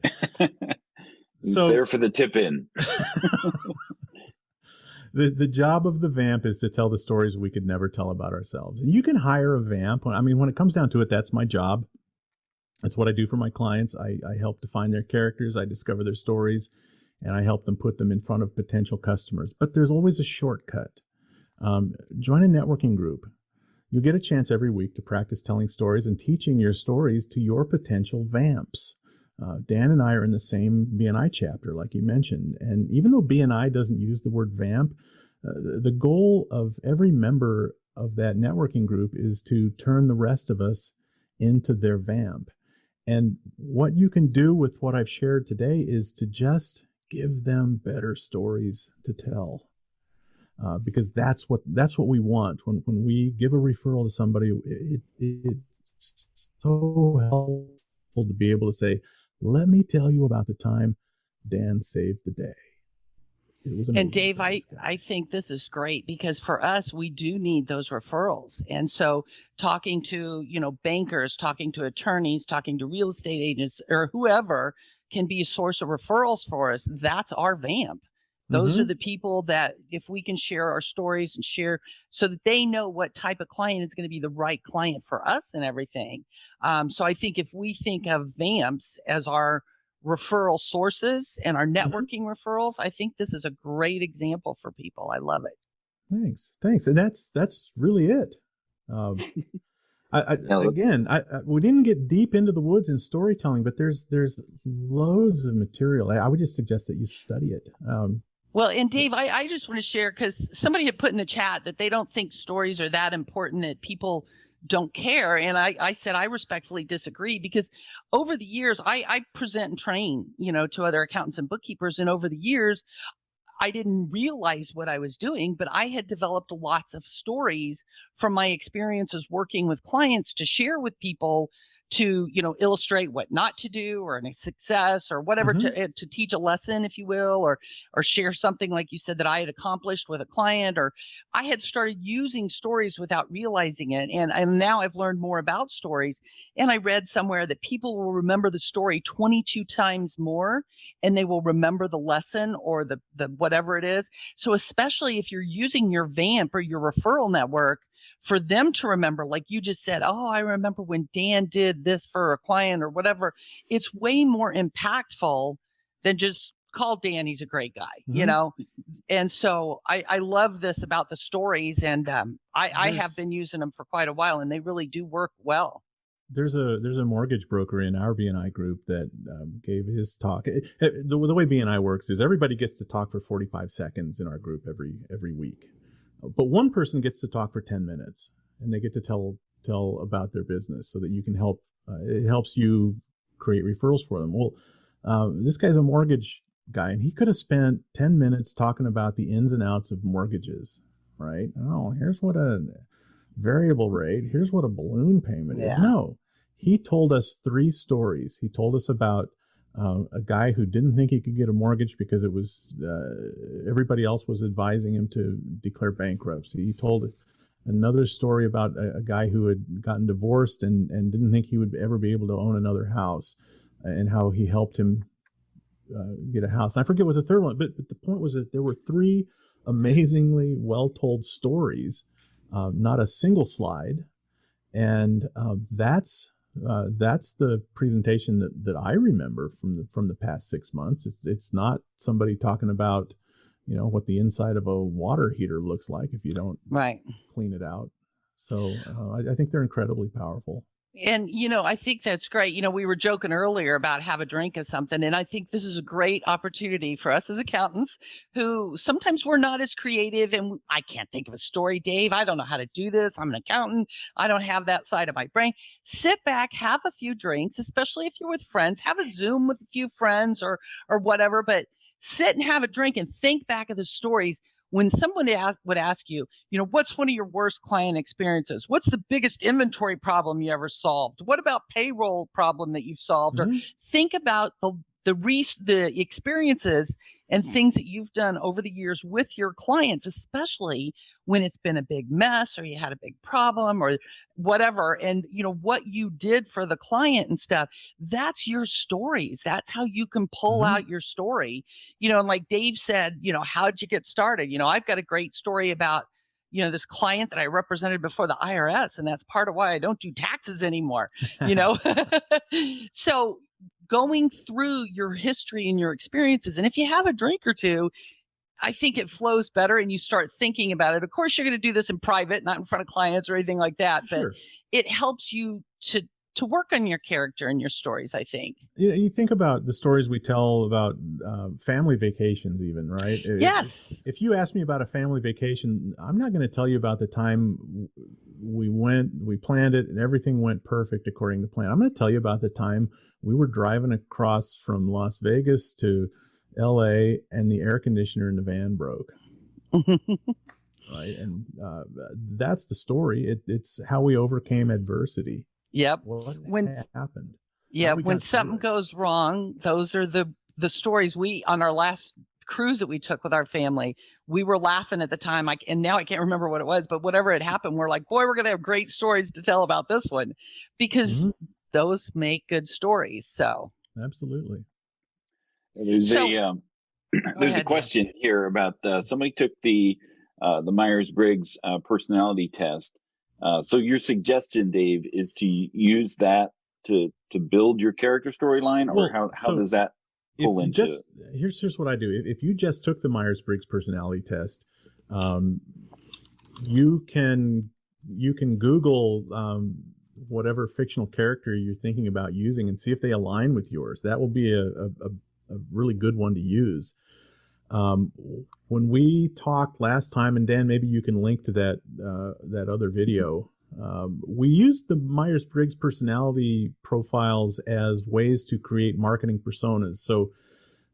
So there for the tip in. The job of the vamp is to tell the stories we could never tell about ourselves. And you can hire a vamp. I mean, when it comes down to it, that's my job. That's what I do for my clients. I help define their characters. I discover their stories, and I help them put them in front of potential customers. But there's always a shortcut. Join a networking group. You get a chance every week to practice telling stories and teaching your stories to your potential vamps. Dan and I are in the same BNI chapter, like you mentioned. And even though BNI doesn't use the word vamp, the goal of every member of that networking group is to turn the rest of us into their vamp. And what you can do with what I've shared today is to just give them better stories to tell. Because that's what we want. When we give a referral to somebody, it's so helpful to be able to say, let me tell you about the time Dan saved the day. It was amazing. And Dave, I think this is great because for us, we do need those referrals. And so talking to, bankers, talking to attorneys, talking to real estate agents or whoever can be a source of referrals for us. That's our vamp. Those are the people that if we can share our stories and share so that they know what type of client is going to be the right client for us and everything. So I think if we think of vamps as our referral sources and our networking referrals, I think this is a great example for people. I love it. Thanks. And that's really it. We didn't get deep into the woods in storytelling, but there's loads of material. I would just suggest that you study it. Well, and Dave, I just want to share because somebody had put in the chat that they don't think stories are that important, that people don't care. And I said I respectfully disagree because over the years, I present and train, to other accountants and bookkeepers. And over the years, I didn't realize what I was doing, but I had developed lots of stories from my experiences working with clients to share with people to, illustrate what not to do or a success or whatever to teach a lesson, if you will, or share something like you said that I had accomplished with a client, or I had started using stories without realizing it. And now I've learned more about stories. And I read somewhere that people will remember the story 22 times more and they will remember the lesson or the whatever it is. So especially if you're using your VAMP or your referral network, for them to remember, like you just said, oh, I remember when Dan did this for a client or whatever, it's way more impactful than just call Dan. He's a great guy, And so I love this about the stories, and I have been using them for quite a while, and they really do work well. There's a mortgage broker in our BNI group that gave his talk. The way BNI works is everybody gets to talk for 45 seconds in our group every week. But one person gets to talk for 10 minutes, and they get to tell about their business so that you can help. It helps you create referrals for them. Well, this guy's a mortgage guy, and he could have spent 10 minutes talking about the ins and outs of mortgages, right? Oh, here's what a variable rate. Here's what a balloon payment is. No, he told us 3 stories. He told us about a guy who didn't think he could get a mortgage because it was everybody else was advising him to declare bankruptcy. He told another story about a guy who had gotten divorced and didn't think he would ever be able to own another house, and how he helped him get a house. And I forget what the third one, but the point was that there were 3 amazingly well-told stories, not a single slide, and that's the presentation that I remember from the past 6 months. It's not somebody talking about, what the inside of a water heater looks like if you don't clean it out. So I think they're incredibly powerful. And, I think that's great. We were joking earlier about have a drink or something. And I think this is a great opportunity for us as accountants who sometimes we're not as creative. And I can't think of a story, Dave. I don't know how to do this. I'm an accountant. I don't have that side of my brain. Sit back, have a few drinks, especially if you're with friends. Have a Zoom with a few friends or whatever. But sit and have a drink and think back of the stories. when someone would ask you, what's one of your worst client experiences? What's the biggest inventory problem you ever solved? What about payroll problem that you've solved? Or think about the experiences and things that you've done over the years with your clients, especially when it's been a big mess or you had a big problem or whatever. And, what you did for the client and stuff, that's your stories. That's how you can pull out your story. And like Dave said, how'd you get started? I've got a great story about, this client that I represented before the IRS, and that's part of why I don't do taxes anymore, So going through your history and your experiences, and if you have a drink or two, I think it flows better and you start thinking about it. Of course, you're going to do this in private, not in front of clients or anything like that, but it helps you to work on your character and your stories, I think. You think about the stories we tell about family vacations even, right? Yes. If you ask me about a family vacation, I'm not going to tell you about the time we planned it and everything went perfect according to plan. I'm going to tell you about the time we were driving across from Las Vegas to LA and the air conditioner in the van broke. Right. And that's the story. It's how we overcame adversity. Yep. What happened? Yeah. When something goes wrong, those are the stories on our last cruise that we took with our family, we were laughing at the time. And now I can't remember what it was, but whatever had happened, we're like, boy, we're going to have great stories to tell about this one because those make good stories. So absolutely. There's a question here about somebody took the Myers-Briggs personality test. So your suggestion, Dave, is to use that to build your character storyline, or how does that pull into it? Here's what I do. If you just took the Myers-Briggs personality test, you can Google whatever fictional character you're thinking about using and see if they align with yours. That will be a really good one to use. When we talked last time, and Dan, maybe you can link to that other video, we used the Myers-Briggs personality profiles as ways to create marketing personas. So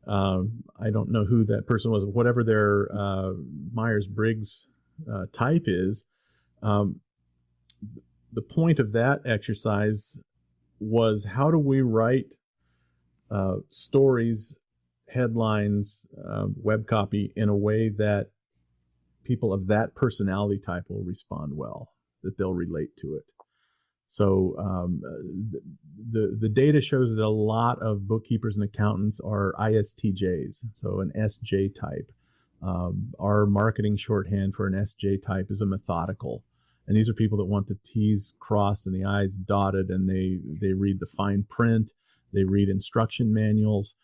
I don't know who that person was, whatever their Myers-Briggs type is. The point of that exercise was, how do we write stories, headlines, web copy in a way that people of that personality type will respond well, that they'll relate to it. So the data shows that a lot of bookkeepers and accountants are ISTJs, so an SJ type. Our marketing shorthand for an SJ type is a methodical. And these are people that want the T's crossed and the I's dotted, and they read the fine print, they read instruction manuals.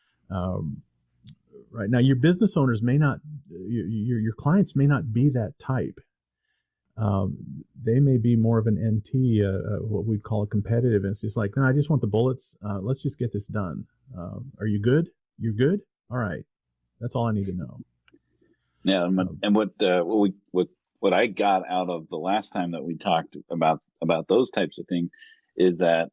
Right now, your business owners may not, your clients may not be that type. They may be more of an NT, what we'd call a competitive. And it's just like, no, I just want the bullets. Let's just get this done. Are you good? You're good? All right. That's all I need to know. Yeah. And what I got out of the last time that we talked about those types of things is that,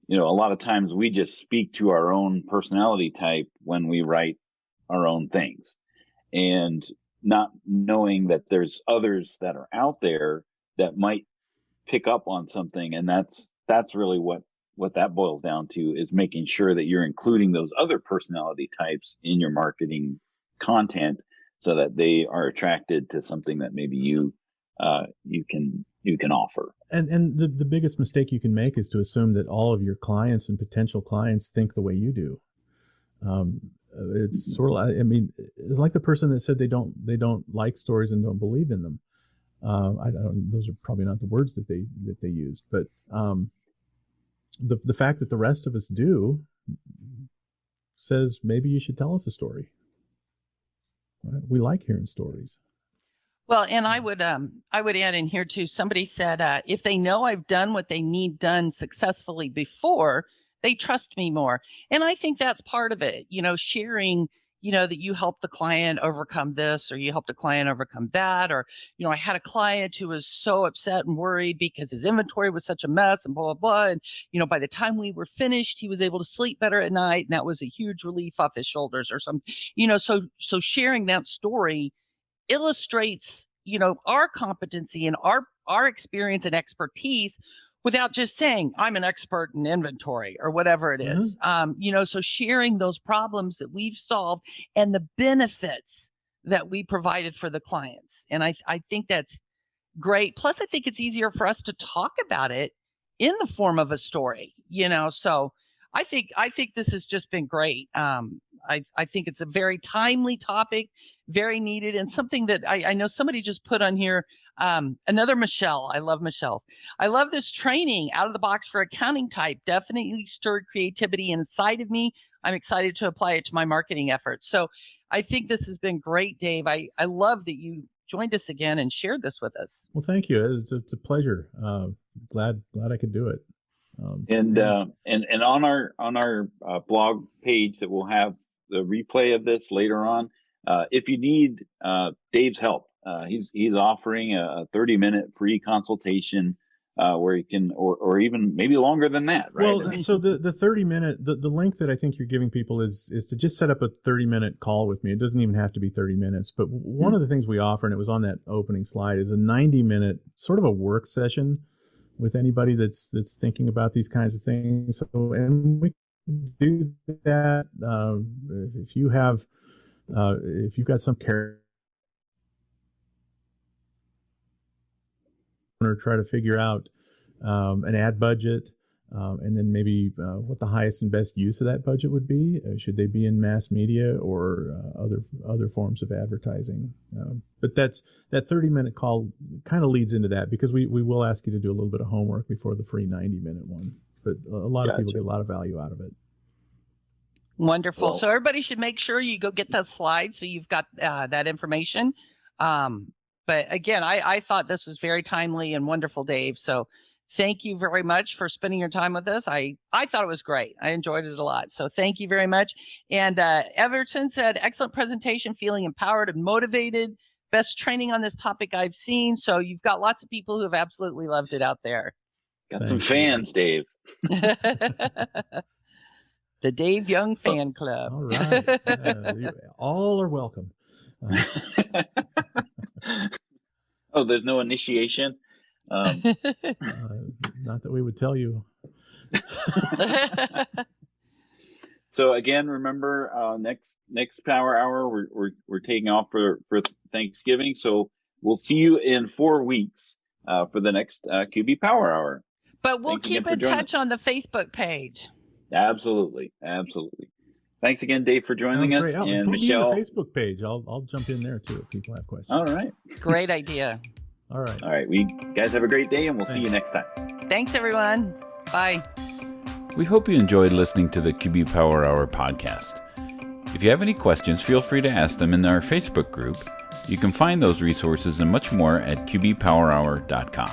a lot of times we just speak to our own personality type when we write our own things, and not knowing that there's others that are out there that might pick up on something. And that's really what that boils down to, is making sure that you're including those other personality types in your marketing content, so that they are attracted to something that maybe you can offer. And the biggest mistake you can make is to assume that all of your clients and potential clients think the way you do. It's sort of, it's like the person that said they don't like stories and don't believe in them. Those are probably not the words that they used, but the fact that the rest of us do says maybe you should tell us a story. Right? We like hearing stories. Well, and I would add in here too. Somebody said, if they know I've done what they need done successfully before, they trust me more. And I think that's part of it, sharing, that you helped the client overcome this, or you helped a client overcome that. Or, I had a client who was so upset and worried because his inventory was such a mess and blah, blah, blah. And, by the time we were finished, he was able to sleep better at night. And that was a huge relief off his shoulders or something, so sharing that story illustrates, our competency and our experience and expertise without just saying I'm an expert in inventory or whatever it is. So sharing those problems that we've solved and the benefits that we provided for the clients. And I think that's great. Plus, I think it's easier for us to talk about it in the form of a story, so I think this has just been great. I think it's a very timely topic, very needed, and something that I know somebody just put on here. Another Michelle. I love Michelle's. I love this training out of the box for accounting type. Definitely stirred creativity inside of me. I'm excited to apply it to my marketing efforts. So I think this has been great, Dave. I love that you joined us again and shared this with us. Well, thank you. It's a pleasure. Glad I could do it. And on our blog page that we'll have the replay of this later on. If you need Dave's help, he's offering a 30-minute free consultation where you can, or even maybe longer than that, right? Well, so the 30-minute, the link that I think you're giving people is to just set up a 30-minute call with me. It doesn't even have to be 30 minutes. But one of the things we offer, and it was on that opening slide, is a 90-minute sort of a work session with anybody that's thinking about these kinds of things. So, and we can do that if you've got some care or try to figure out an ad budget, and then maybe what the highest and best use of that budget would be. Should they be in mass media or other forms of advertising? But that 30-minute call kind of leads into that, because we will ask you to do a little bit of homework before the free 90-minute one. But a lot of people get a lot of value out of it. Wonderful. So everybody should make sure you go get those slides so you've got that information. But again, I thought this was very timely and wonderful, Dave. So thank you very much for spending your time with us. I thought it was great. I enjoyed it a lot. So thank you very much. And Everton said, excellent presentation, feeling empowered and motivated. Best training on this topic I've seen. So you've got lots of people who have absolutely loved it out there. Got some fans, Dave. The Dave Young Fan Club. All right. All are welcome. Oh, there's no initiation? Not that we would tell you. So again, remember, next Power Hour, we're taking off for Thanksgiving. So we'll see you in 4 weeks for the next QB Power Hour. But we'll keep in touch on the Facebook page. Absolutely. Thanks again, Dave, for joining us. And Michelle, me in the Facebook page. I'll jump in there too if people have questions. All right. Great idea. All right. We guys have a great day, and we'll see you next time. Thanks, everyone. Bye. We hope you enjoyed listening to the QB Power Hour podcast. If you have any questions, feel free to ask them in our Facebook group. You can find those resources and much more at qbpowerhour.com.